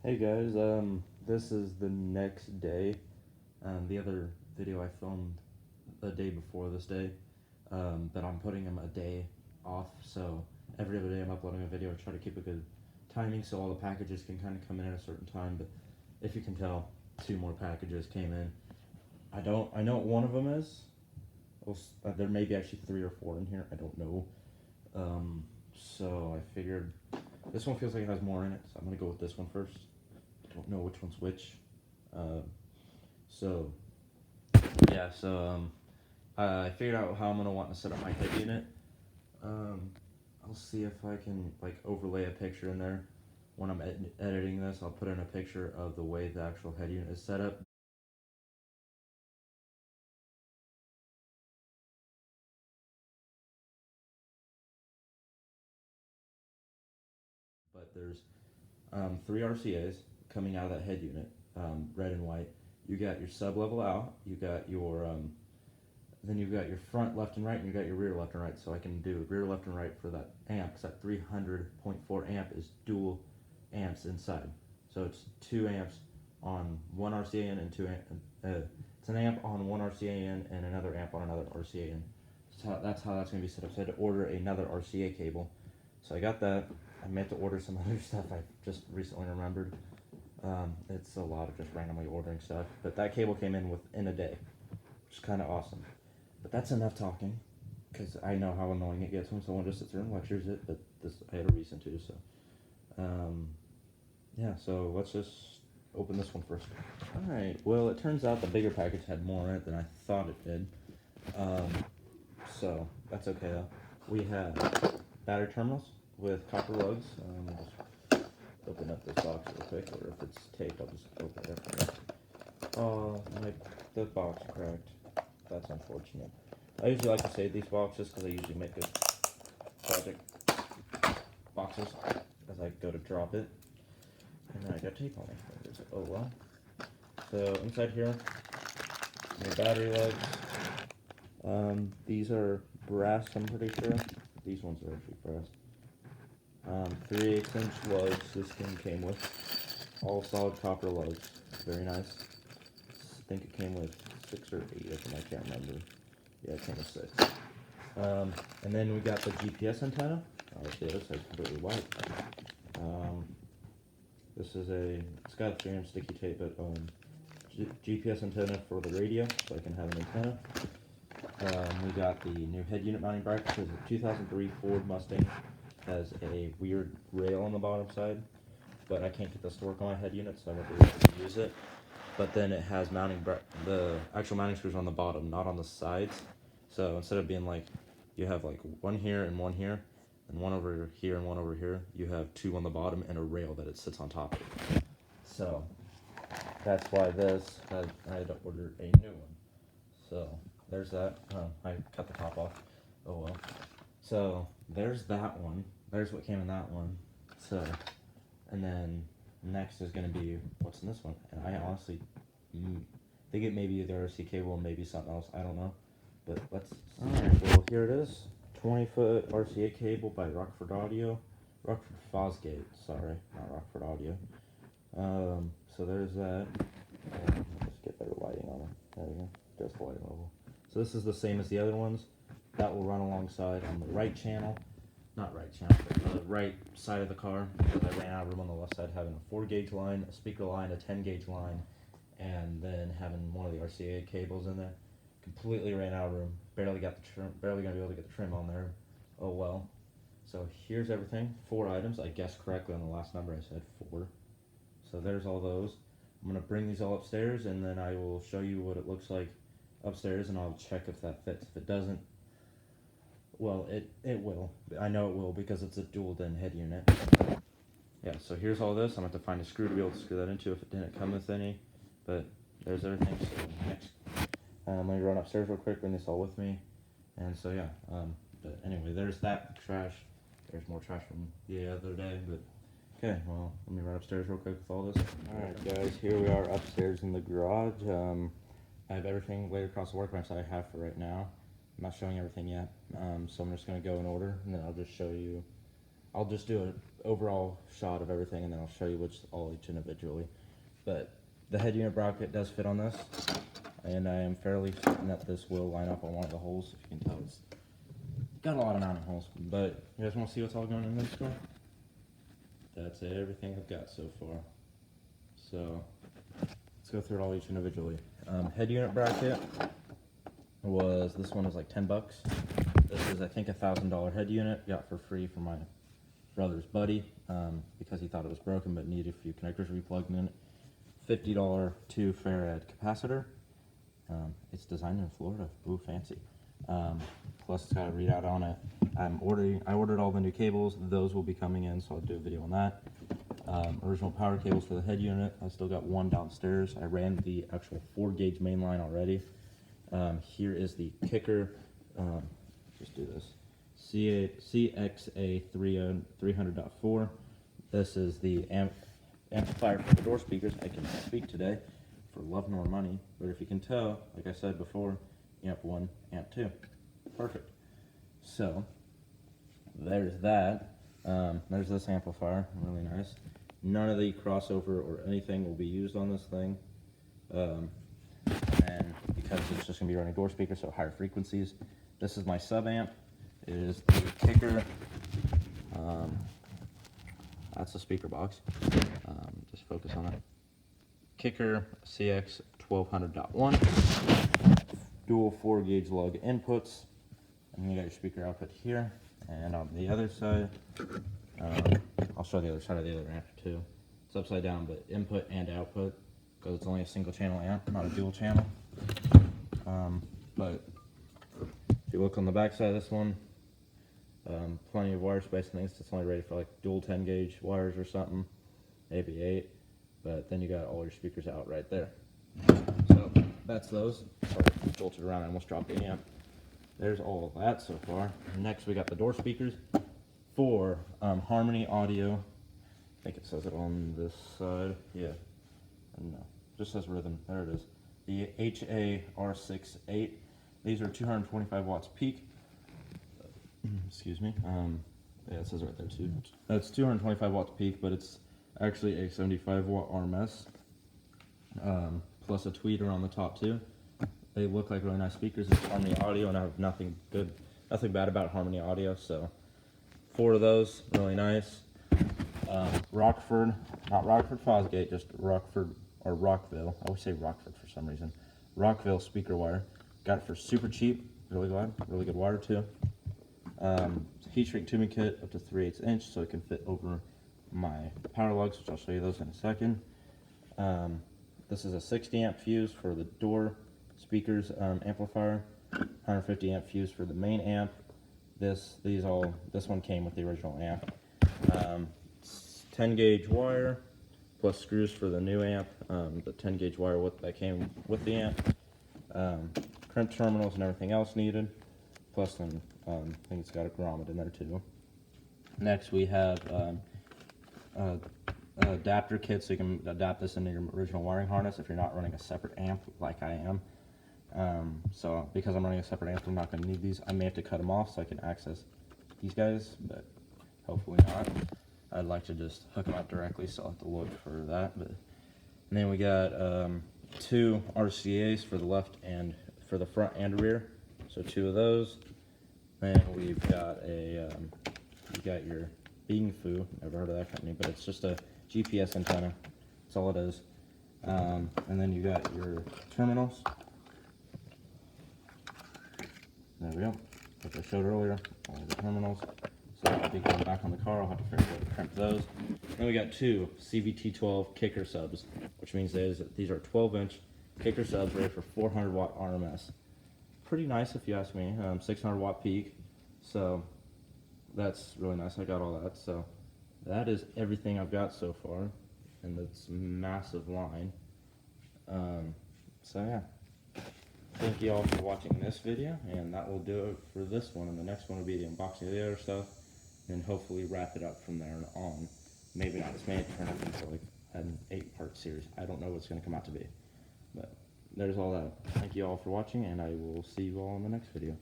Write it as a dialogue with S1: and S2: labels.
S1: Hey guys, this is the next day. The other video I filmed the day before this day, but I'm putting them a day off, so every other day I'm uploading a video. I try to keep a good timing so all the packages can kind of come in at a certain time, but if you can tell, two more packages came in. I know what one of them is. There may be actually three or four in here, I don't know. So I figured this one feels like it has more in it, so I'm gonna go with this one first. Don't know which one's which. Um, so I figured out how I'm gonna want to set up my head unit. Um, I'll see if I can like overlay a picture in there. When I'm editing this, I'll put in a picture of the way the actual head unit is set up. But there's three RCA's coming out of that head unit, red and white. You got your sub level out. You got your then you've got your front left and right, and you got your rear left and right. So I can do rear left and right for that amp, because that 300.4 amp is dual amps inside. So it's 2 amps on one RCA in and it's an amp on one RCA in and another amp on another RCA in. So that's how that's going to be set up. So I had to order another RCA cable. So I got that. I meant to order some other stuff I just recently remembered. It's a lot of just randomly ordering stuff. But that cable came in within a day, which is kind of awesome. But that's enough talking, because I know how annoying it gets when someone just sits there and lectures it. But this, I had a reason to. So, um, yeah. So let's just open this one first. All right. Well, it turns out the bigger package had more in it than I thought it did. Um, so that's okay though. We have battery terminals with copper lugs. Just open up this box real quick, or if it's taped, I'll just open it. Oh, the box cracked. That's unfortunate. I usually like to save these boxes because I usually make good project boxes as I go to drop it. And then I got tape on my fingers. Oh well. So inside here, your battery lugs. These are brass, I'm pretty sure. These ones are actually brass. 3/8-inch lugs this thing came with. All solid copper lugs. Very nice. I think it came with 6 or 8 of them, I can't remember. Yeah, it came with 6. And then we got the GPS antenna. The other side's completely white. Um, this is it's got a 3M sticky tape, but GPS antenna for the radio, so I can have an antenna. We got the new head unit mounting bracket. This is a 2003 Ford Mustang. Has a weird rail on the bottom side, but I can't get this to work on my head unit, so I won't be able to use it. But then it has the actual mounting screws on the bottom, not on the sides. So instead of being like, you have like one here and one here, and one over here and one over here, you have two on the bottom and a rail that it sits on top of. So that's why I had to order a new one. So there's that. Oh, I cut the top off. Oh well. So there's that one. There's what came in that one. So, and then next is going to be what's in this one. And I honestly think it may be the RC cable, maybe something else. I don't know. But let's. Alright, well, here it is. 20-foot RCA cable by Rockford Audio. Rockford Fosgate, sorry, not Rockford Audio. So there's that. Let's get better lighting on it. There we go. Just the lighting level. So this is the same as the other ones. That will run alongside on the right channel. Not right channel, but the right side of the car. Because I ran out of room on the left side, having a 4-gauge line, a speaker line, a 10-gauge line, and then having one of the RCA cables in there. Completely ran out of room. Barely got the trim. Barely gonna be able to get the trim on there. Oh well. So here's everything. 4 items. I guessed correctly on the last number. I said 4. So there's all those. I'm gonna bring these all upstairs, and then I will show you what it looks like upstairs, and I'll check if that fits. If it doesn't, well, it will. I know it will because it's a dual DIN head unit. Yeah, so here's all this. I'm gonna have to find a screw to be able to screw that into if it didn't come with any. But there's everything. So next, let me run upstairs real quick, bring this all with me. And so yeah, but anyway, there's that trash. There's more trash from the other day, but okay, well, let me run upstairs real quick with all this. Alright guys, here we are upstairs in the garage. I have everything laid across the workbench that I have for right now. I'm not showing everything yet, so I'm just going to go in order, and then I'll just show you I'll just do an overall shot of everything, and then I'll show you each individually. But the head unit bracket does fit on this, and I am fairly certain that this will line up on one of the holes. If you can tell, it's got a lot of mounting holes. But you guys want to see what's all going in this car? That's everything I've got so far. So let's go through it all each individually. Head unit bracket this one was like 10 bucks. This is, I think, $1,000 head unit. Got for free from my brother's buddy because he thought it was broken but needed a few connectors replugged in it. $50 2 farad capacitor. It's designed in Florida. Ooh, fancy. Plus it's got a readout on it. I ordered all the new cables. Those will be coming in, so I'll do a video on that. Original power cables for the head unit. I still got one downstairs. I ran the actual 4-gauge main line already. Here is the kicker. Just do this. CXA 300.4. This is the amplifier for the door speakers. I can speak today for love nor money, but if you can tell, like I said before, amp 1, amp 2. Perfect. So there's that. There's this amplifier, really nice. None of the crossover or anything will be used on this thing, and because it's just going to be running door speakers, so higher frequencies. This is my sub amp. It is the kicker. That's the speaker box. Just focus on it. Kicker CX 1200.1. Dual 4-gauge lug inputs. And you got your speaker output here. And on the other side, I'll show the other side of the other amp too. It's upside down, but input and output, because it's only a single channel amp, not a dual channel. But if you look on the back side of this one, plenty of wire space and things. It's only rated for like dual 10-gauge wires or something, maybe 8. But then you got all your speakers out right there. So that's those. Sorry, jolted around. I almost dropped the amp. There's all of that so far. Next, we got the door speakers for Harmony Audio. I think it says it on this side. Yeah. No, just says Rhythm. There it is. The HA-R68. These are 225 watts peak. Excuse me. Yeah, it says it right there too. That's 225 watts peak, but it's actually a 75 watt RMS, plus a tweeter on the top too. They look like really nice speakers. It's Harmony Audio, and I have nothing bad about Harmony Audio. So 4 of those, really nice. Rockford, not Rockford Fosgate, just Rockford or Rockville. I always say Rockford for some reason. Rockville speaker wire. Got it for super cheap. Really good wire too. Heat shrink tubing kit up to 3/8 inch, so it can fit over my power lugs, which I'll show you those in a second. This is a 60 amp fuse for the door speakers amplifier, 150 amp fuse for the main amp. This one came with the original amp. 10 gauge wire plus screws for the new amp. The 10 gauge wire that came with the amp. Crimp terminals and everything else needed. Plus then I think it's got a grommet in there too. Next we have adapter kit, so you can adapt this into your original wiring harness if you're not running a separate amp like I am. So because I'm running a separate amp, I'm not going to need these. I may have to cut them off so I can access these guys, but hopefully not. I'd like to just hook them up directly, so I'll have to look for that. And then we got 2 RCAs for the left and for the front and rear, so 2 of those. Then we've got you got your Bingfu, never heard of that company, but it's just a GPS antenna. That's all it is. And then you got your terminals. There we go. Like I showed earlier, all the terminals. So I'll be going back on the car. I'll have to figure out how to crimp those. Then we got 2 CVT12 kicker subs, which means these are 12-inch kicker subs rated for 400 watt RMS. Pretty nice if you ask me. 600 watt peak. So that's really nice. I got all that. So that is everything I've got so far in this massive line. So yeah. Thank you all for watching this video, and that will do it for this one. And the next one will be the unboxing of the other stuff, and hopefully wrap it up from there on. Maybe not. This may turn up into like an 8-part series. I don't know what it's going to come out to be. But there's all that. Thank you all for watching, and I will see you all in the next video.